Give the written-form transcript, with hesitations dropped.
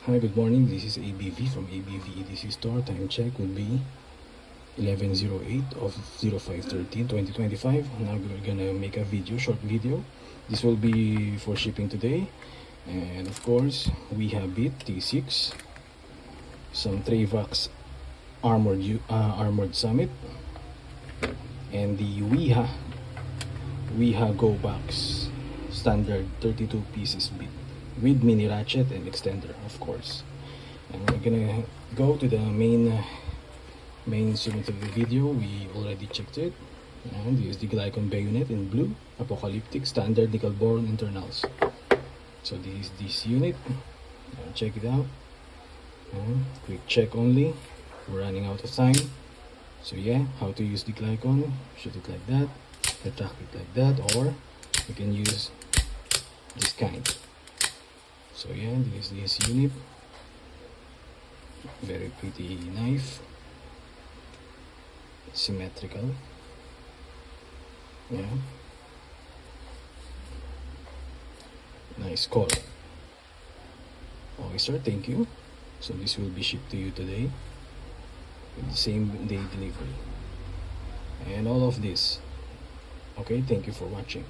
Hi, good morning. This is ABV from ABV EDC Store. Time check would be 11:08 of 05/13/2025. Now we're gonna make a short video. This will be for shipping today. And of course, we have it T6, some Travax Armored Summit, and the Wiha Go Box standard 32 pieces bit with mini ratchet and extender, of course. And we're gonna go to the main segment of the video. We already checked it, and this is the Glycon bayonet in blue, apocalyptic standard nickel boron internals. So this is this unit. Check it out. Quick check only, we're running out of time. So yeah, how to use the Glycon: shoot it like that, retract it like that, or you can use this kind. So yeah, this is this unit. Very pretty knife, symmetrical. Yeah, nice call. Okay sir, thank you. So this will be shipped to you today with the same day delivery and all of this. Okay, thank you for watching.